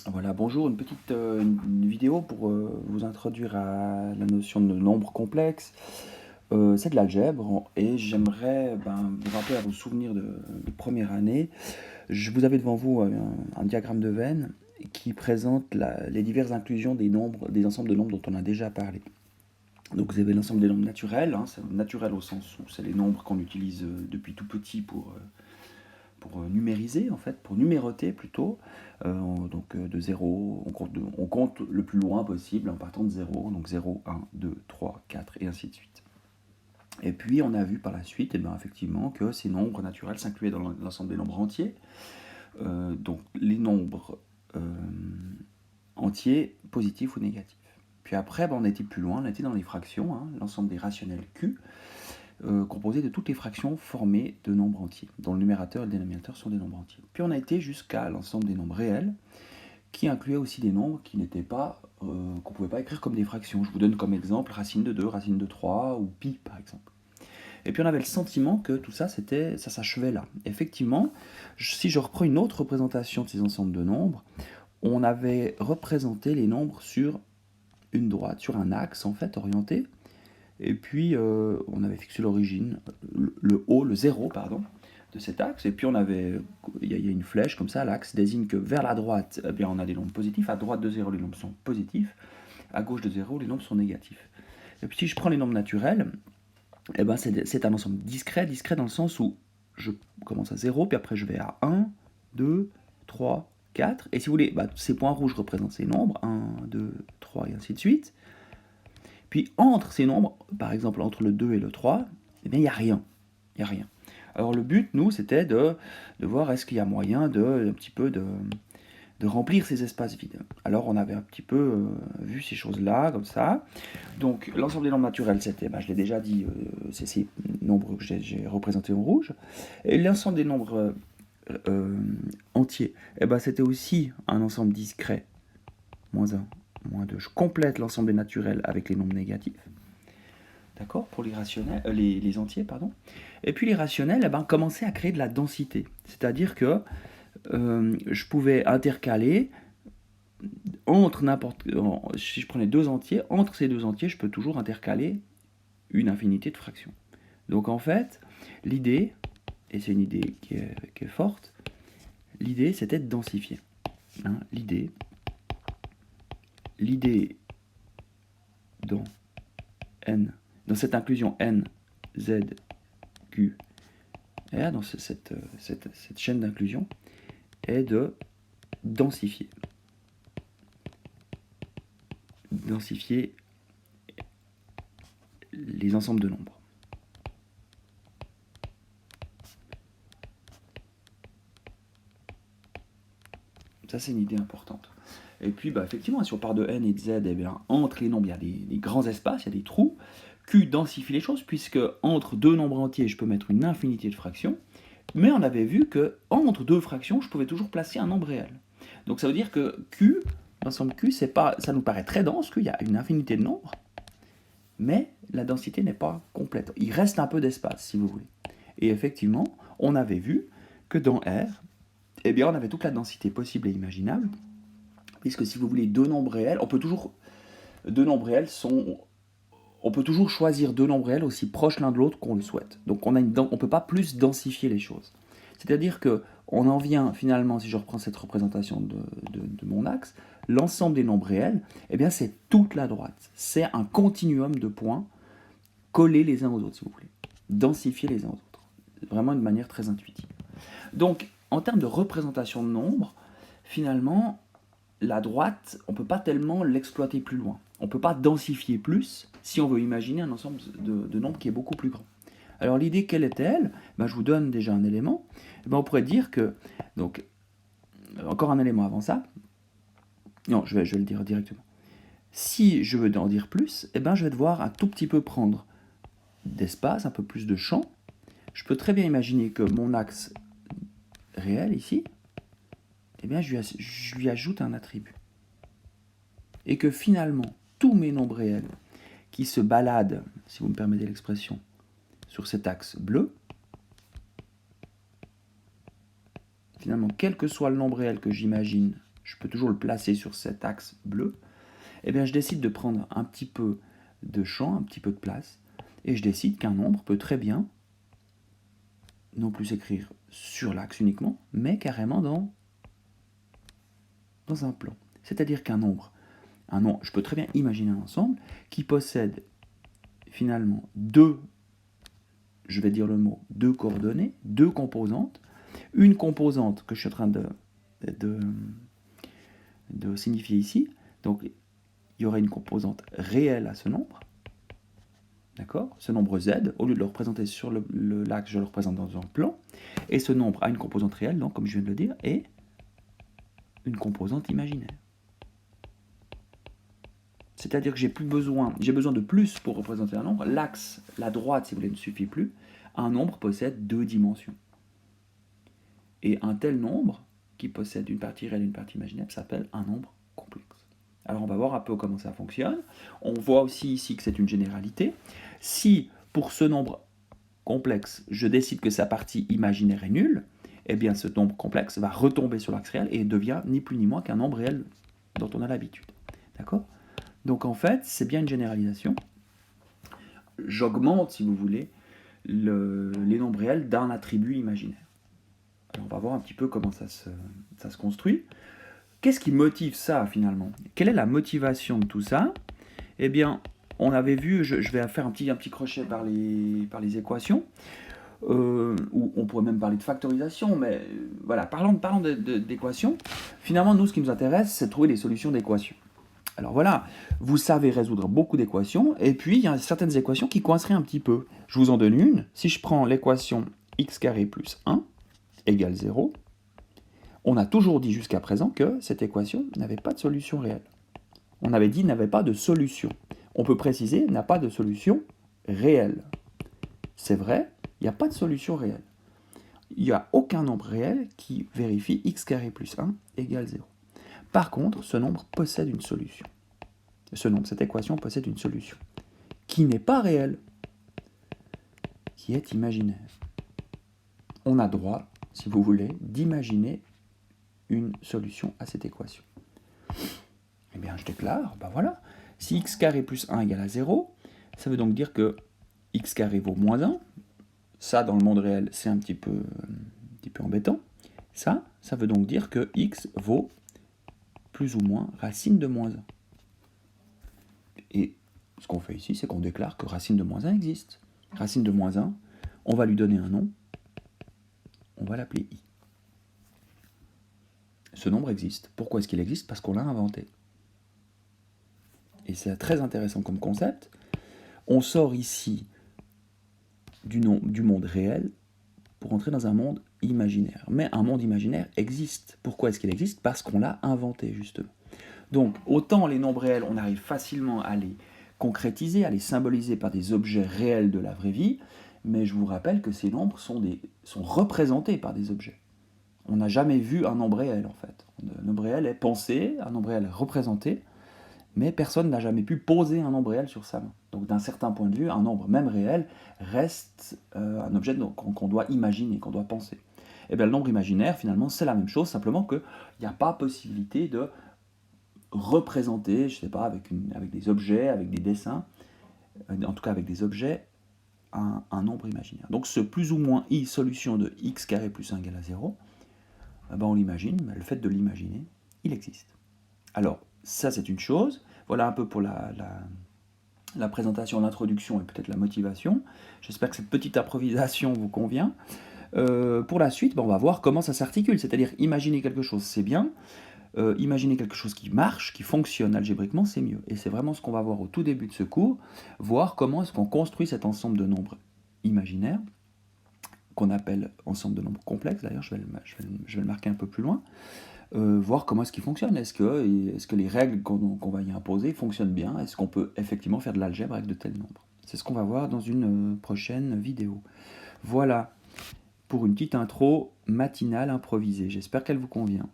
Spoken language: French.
Voilà, bonjour, une petite une vidéo pour vous introduire à la notion de nombre complexe. C'est de l'algèbre et j'aimerais vous rappeler à vos souvenirs de première année. Je vous avais devant vous un diagramme de Venn qui présente les diverses inclusions des nombres, des ensembles de nombres dont on a déjà parlé. Donc vous avez l'ensemble des nombres naturels, hein, c'est naturel au sens où c'est les nombres qu'on utilise depuis tout petit pour numériser, en fait, pour numéroter plutôt. De 0, on compte le plus loin possible en partant de 0, donc 0, 1, 2, 3, 4 et ainsi de suite. Et puis on a vu par la suite, effectivement, que ces nombres naturels s'incluaient dans l'ensemble des nombres entiers. Donc les nombres entiers, positifs ou négatifs. Puis après, on était plus loin, on était dans les fractions, hein, l'ensemble des rationnels Q, composé de toutes les fractions formées de nombres entiers, dont le numérateur et le dénominateur sont des nombres entiers. Puis on a été jusqu'à l'ensemble des nombres réels, qui incluait aussi des nombres qui n'étaient pas, qu'on ne pouvait pas écrire comme des fractions. Je vous donne comme exemple racine de 2, racine de 3 ou pi par exemple. Et puis on avait le sentiment que tout ça, ça s'achevait là. Effectivement, si je reprends une autre représentation de ces ensembles de nombres, on avait représenté les nombres sur une droite, sur un axe en fait orienté, et puis on avait fixé l'origine, le haut, le 0, pardon, de cet axe. Et puis il y a une flèche comme ça, l'axe désigne que vers la droite, on a des nombres positifs. À droite de 0, les nombres sont positifs. À gauche de 0, les nombres sont négatifs. Et puis si je prends les nombres naturels, c'est un ensemble discret dans le sens où je commence à 0, puis après je vais à 1, 2, 3, 4. Et si vous voulez, ces points rouges représentent ces nombres, 1, 2, 3 et ainsi de suite. Puis entre ces nombres, par exemple entre le 2 et le 3, il n'y a rien. Il n'y a rien. Alors le but, nous, c'était de voir est-ce qu'il y a moyen un petit peu de remplir ces espaces vides. Alors on avait un petit peu vu ces choses-là, comme ça. Donc l'ensemble des nombres naturels, c'était, je l'ai déjà dit, c'est ces nombres que j'ai représentés en rouge. Et l'ensemble des nombres entiers, c'était aussi un ensemble discret, moins 1, moins 2. Je complète l'ensemble des naturels avec les nombres négatifs. D'accord, pour les rationnels, les entiers, pardon. Et puis les rationnels, commençaient à créer de la densité. C'est-à-dire que je pouvais intercaler entre si je prenais deux entiers, entre ces deux entiers, je peux toujours intercaler une infinité de fractions. Donc en fait, l'idée, et c'est une idée qui est forte, l'idée c'était de densifier. Hein, l'idée dans n, dans cette inclusion n, z, q, r, dans cette chaîne d'inclusion, est de densifier. Densifier les ensembles de nombres. Ça, c'est une idée importante. Et puis, effectivement, si on part de n et de z, entre les nombres, il y a des grands espaces, il y a des trous. Q densifie les choses, puisque entre deux nombres entiers, je peux mettre une infinité de fractions. Mais on avait vu que entre deux fractions, je pouvais toujours placer un nombre réel. Donc ça veut dire que Q, l'ensemble Q, ça nous paraît très dense, qu'il y a une infinité de nombres, mais la densité n'est pas complète. Il reste un peu d'espace, si vous voulez. Et effectivement, on avait vu que dans R, on avait toute la densité possible et imaginable, puisque si vous voulez deux nombres réels, on peut toujours choisir deux nombres réels aussi proches l'un de l'autre qu'on le souhaite. Donc on ne peut pas plus densifier les choses. C'est-à-dire que on en vient finalement, si je reprends cette représentation de mon axe, l'ensemble des nombres réels, c'est toute la droite. C'est un continuum de points collés les uns aux autres, si vous voulez. Densifier les uns aux autres. Vraiment de manière très intuitive. Donc, en termes de représentation de nombres, finalement, la droite, on ne peut pas tellement l'exploiter plus loin. On ne peut pas densifier plus si on veut imaginer un ensemble de nombres qui est beaucoup plus grand. Alors l'idée, quelle est-elle ? Je vous donne déjà un élément. On pourrait dire que, donc, encore un élément avant ça. Non, je vais le dire directement. Si je veux en dire plus, je vais devoir un tout petit peu prendre d'espace, un peu plus de champ. Je peux très bien imaginer que mon axe réel ici, je lui ajoute un attribut. Et que finalement, tous mes nombres réels qui se baladent, si vous me permettez l'expression, sur cet axe bleu, finalement, quel que soit le nombre réel que j'imagine je peux toujours le placer sur cet axe bleu, eh bien je décide de prendre un petit peu de champ, un petit peu de place, et je décide qu'un nombre peut très bien non plus s'écrire sur l'axe uniquement, mais carrément dans un plan. C'est-à-dire qu'un nombre, je peux très bien imaginer un ensemble qui possède finalement deux, je vais dire le mot, deux coordonnées, deux composantes, une composante que je suis en train de signifier ici, donc il y aurait une composante réelle à ce nombre, d'accord? Ce nombre z, au lieu de le représenter sur l'axe, je le représente dans un plan, et ce nombre a une composante réelle, donc comme je viens de le dire, et une composante imaginaire. C'est-à-dire que j'ai besoin de plus pour représenter un nombre. L'axe, la droite, si vous voulez, ne suffit plus. Un nombre possède deux dimensions. Et un tel nombre, qui possède une partie réelle et une partie imaginaire, s'appelle un nombre complexe. Alors on va voir un peu comment ça fonctionne. On voit aussi ici que c'est une généralité. Si pour ce nombre complexe, je décide que sa partie imaginaire est nulle, eh bien ce nombre complexe va retomber sur l'axe réel et devient ni plus ni moins qu'un nombre réel dont on a l'habitude. D'accord ? Donc en fait, c'est bien une généralisation. J'augmente, si vous voulez, les nombres réels d'un attribut imaginaire. Alors on va voir un petit peu comment ça se construit. Qu'est-ce qui motive ça finalement? Quelle est la motivation de tout ça? Eh bien, on avait vu, je vais faire un petit crochet par les équations, ou on pourrait même parler de factorisation, mais voilà, parlons d'équations. Finalement, nous, ce qui nous intéresse, c'est de trouver les solutions d'équations. Alors voilà, vous savez résoudre beaucoup d'équations, et puis il y a certaines équations qui coinceraient un petit peu. Je vous en donne une. Si je prends l'équation x carré plus 1 égale 0, on a toujours dit jusqu'à présent que cette équation n'avait pas de solution réelle. On avait dit n'avait pas de solution. On peut préciser n'a pas de solution réelle. C'est vrai, il n'y a pas de solution réelle. Il n'y a aucun nombre réel qui vérifie x carré plus 1 égale 0. Par contre, ce nombre possède une solution. Cette équation possède une solution qui n'est pas réelle, qui est imaginaire. On a droit, si vous voulez, d'imaginer une solution à cette équation. Eh bien, je déclare, ben voilà, si x carré plus 1 égale à 0, ça veut donc dire que x carré vaut moins 1. Ça, dans le monde réel, c'est un petit peu embêtant. Ça veut donc dire que x vaut plus ou moins racine de moins 1. Et ce qu'on fait ici, c'est qu'on déclare que racine de moins 1 existe. Racine de moins 1, on va lui donner un nom, on va l'appeler i. Ce nombre existe. Pourquoi est-ce qu'il existe? Parce qu'on l'a inventé. Et c'est très intéressant comme concept. On sort ici du monde réel pour entrer dans un monde imaginaire. Mais un monde imaginaire existe. Pourquoi est-ce qu'il existe? Parce qu'on l'a inventé, justement. Donc, autant les nombres réels, on arrive facilement à les concrétiser, à les symboliser par des objets réels de la vraie vie, mais je vous rappelle que ces nombres sont représentés par des objets. On n'a jamais vu un nombre réel, en fait. Un nombre réel est pensé, un nombre réel est représenté, mais personne n'a jamais pu poser un nombre réel sur sa main. Donc d'un certain point de vue, un nombre même réel reste un objet qu'on doit imaginer, qu'on doit penser. Et bien le nombre imaginaire, finalement, c'est la même chose, simplement qu'il n'y a pas possibilité de représenter, je ne sais pas, avec des objets, avec des dessins, en tout cas avec des objets, un nombre imaginaire. Donc ce plus ou moins i solution de x carré plus 1 égale à 0, ben on l'imagine, mais le fait de l'imaginer, il existe. Alors, ça c'est une chose. Voilà un peu pour la présentation, l'introduction et peut-être la motivation. J'espère que cette petite improvisation vous convient. Pour la suite, on va voir comment ça s'articule. C'est-à-dire, imaginer quelque chose, c'est bien. Imaginer quelque chose qui marche, qui fonctionne algébriquement, c'est mieux. Et c'est vraiment ce qu'on va voir au tout début de ce cours, voir comment est-ce qu'on construit cet ensemble de nombres imaginaires, qu'on appelle ensemble de nombres complexes, d'ailleurs je vais le marquer un peu plus loin, voir comment est-ce qu'il fonctionne, est-ce que les règles qu'on va y imposer fonctionnent bien, est-ce qu'on peut effectivement faire de l'algèbre avec de tels nombres. C'est ce qu'on va voir dans une prochaine vidéo. Voilà pour une petite intro matinale improvisée, j'espère qu'elle vous convient.